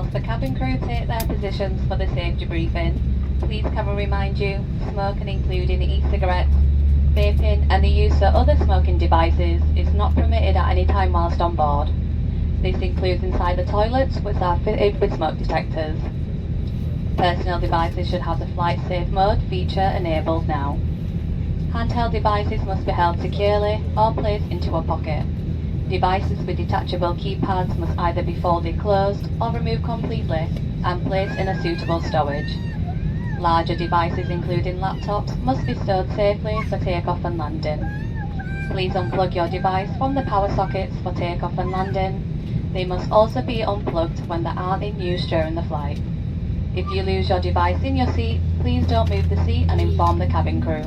As the cabin crew take their positions for the safety briefing, please can we remind you, smoking including e-cigarettes, vaping and the use of other smoking devices is not permitted at any time whilst on board. This includes inside the toilets, which are fitted with smoke detectors. Personal devices should have the flight safe mode feature enabled now. Handheld devices must be held securely or placed into a pocket. Devices with detachable keypads must either be folded closed or removed completely and placed in a suitable stowage. Larger devices including laptops must be stowed safely for takeoff and landing. Please unplug your device from the power sockets for takeoff and landing. They must also be unplugged when they aren't in use during the flight. If you lose your device in your seat, please don't move the seat and inform the cabin crew.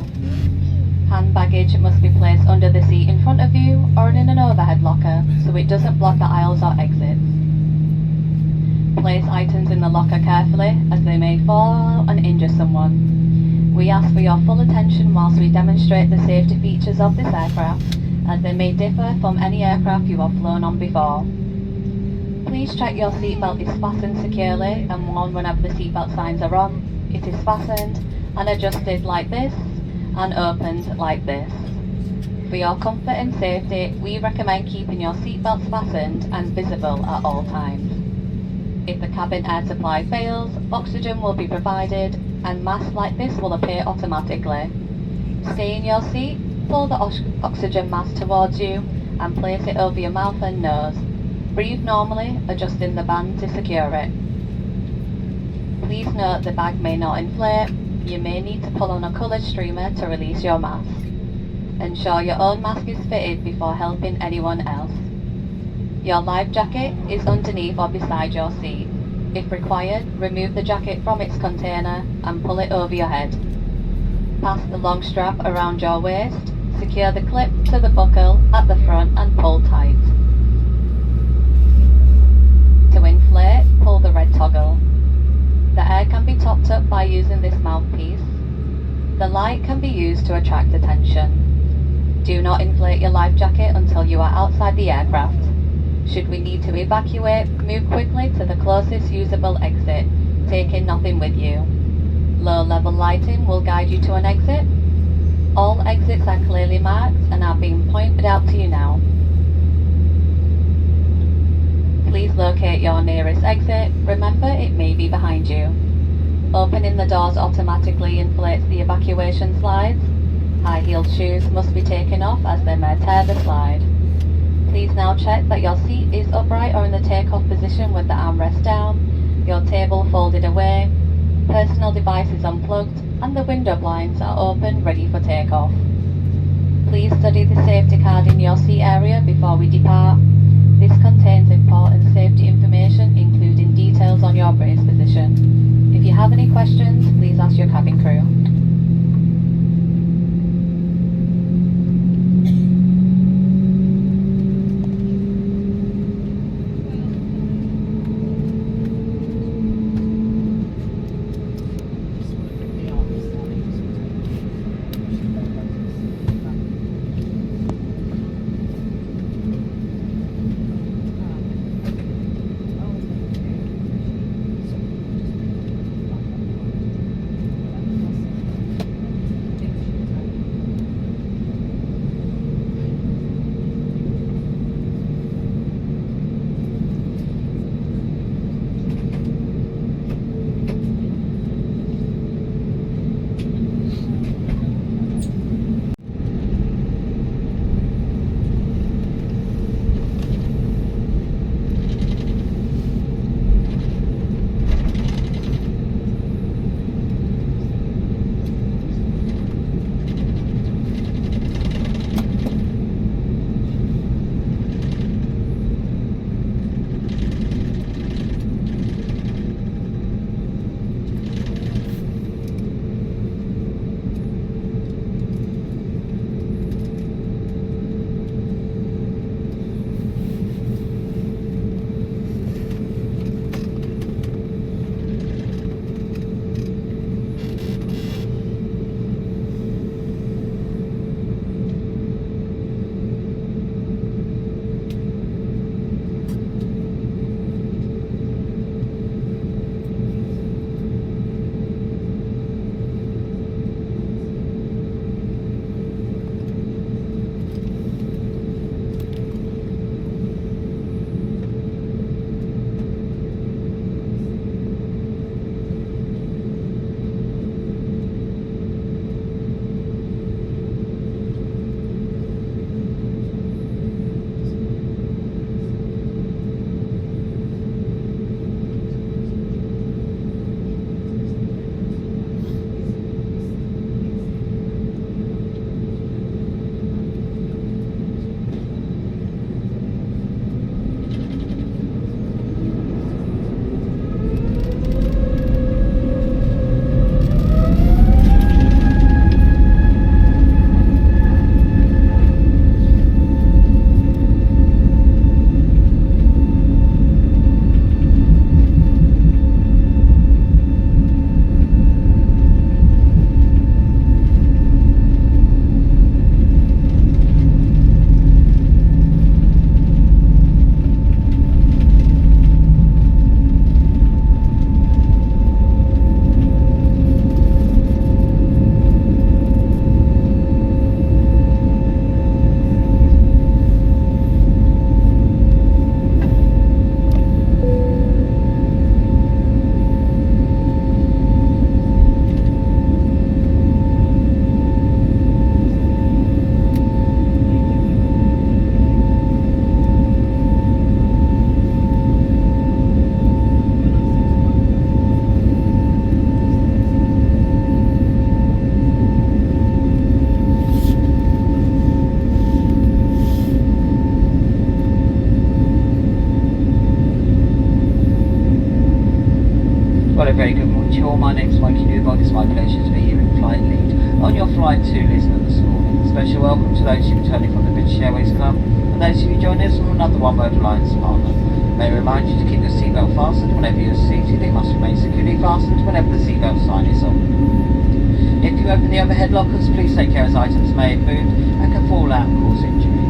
Hand baggage must be placed under the seat in front of you or in an overhead locker so it doesn't block the aisles or exits. Place items in the locker carefully as they may fall out and injure someone. We ask for your full attention whilst we demonstrate the safety features of this aircraft as they may differ from any aircraft you have flown on before. Please check your seatbelt is fastened securely and worn whenever the seatbelt signs are on. It is fastened and adjusted like this and opened like this. For your comfort and safety, we recommend keeping your seatbelts fastened and visible at all times. If the cabin air supply fails, oxygen will be provided and masks like this will appear automatically. Stay in your seat, pull the oxygen mask towards you and place it over your mouth and nose. Breathe normally, adjusting the band to secure it. Please note the bag may not inflate. You may need to pull on a coloured streamer to release your mask. Ensure your own mask is fitted before helping anyone else. Your life jacket is underneath or beside your seat. If required, remove the jacket from its container and pull it over your head. Pass the long strap around your waist, secure the clip to the buckle at the front and pull tight. To inflate, pull the red toggle. The air can be topped up by using this mouthpiece. The light can be used to attract attention. Do not inflate your life jacket until you are outside the aircraft. Should we need to evacuate, move quickly to the closest usable exit, taking nothing with you. Low-level lighting will guide you to an exit. All exits are clearly marked and are being pointed out to you now. Please locate your nearest exit. Remember, it may be behind you. Opening the doors automatically inflates the evacuation slides. High-heeled shoes must be taken off as they may tear the slide. Please now check that your seat is upright or in the takeoff position with the armrest down, your table folded away, personal devices unplugged, and the window blinds are open, ready for takeoff. Please study the safety card in your seat area before we depart. This contains important safety information, including details on your brace position. If you have any questions, please ask your cabin crew. Hello, very good morning to you all. My name is Mikey Newbog. It's my pleasure to be here in Flight Lead on your flight to Lisbon this morning. Special welcome to those who are returning from the British Airways Club and those who join us from another One World Alliance partner. May I remind you to keep your seatbelt fastened whenever you're seated. It must remain securely fastened whenever the seatbelt sign is on. If you open the overhead lockers, please take care as items may have moved and can fall out and cause injury.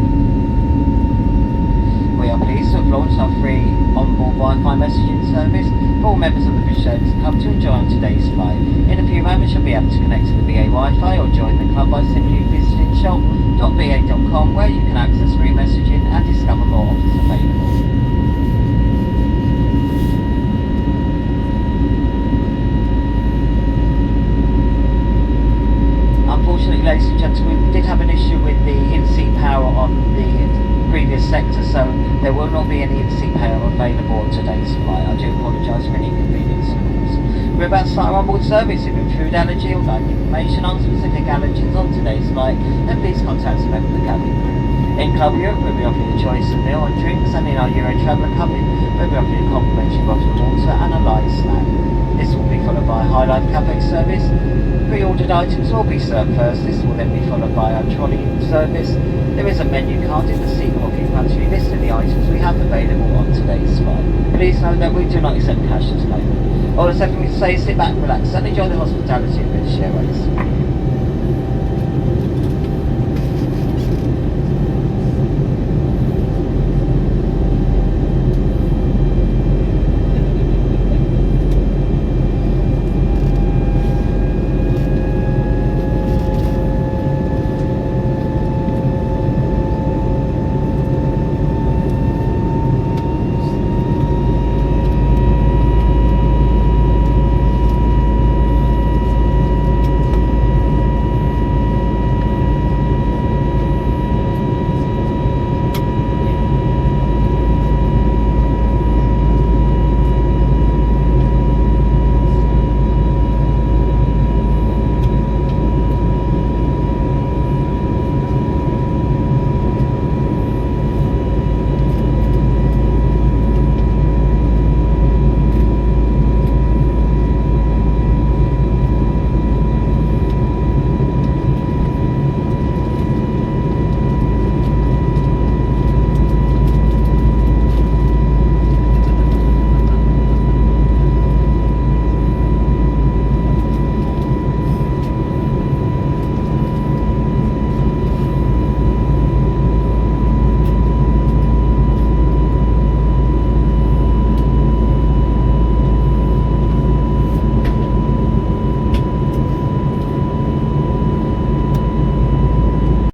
We are pleased to have launched our free onboard Wi-Fi messaging service for all members of the British Airways Club to enjoy on today's flight. In a few moments you'll be able to connect to the BA Wi-Fi or join the club by simply visiting shop.ba.com, where you can access free messaging and discover more offers available. Unfortunately, ladies and gentlemen, we did have an issue with the in-seat power on the previous sector, so there will not be any in-seat power available on today's flight. I do apologise for any inconvenience caused. We're about to start our onboard service. If you have food allergy or like information on specific allergens on today's flight, then please contact a member of the cabin crew. In Club Europe, we'll be offering a choice of meal and drinks, and in our Euro Traveller cabin, we'll be offering a complimentary bottle of water and a light snack. This will be followed by a High Life Cafe service. Pre-ordered items will be served first. This will then be followed by our trolley service. There is a menu card in the seat pocket pantry listing the items we have available on today's flight. Please note that we do not accept cash as payment. All that's left for me to say is sit back, relax and enjoy the hospitality of British Airways.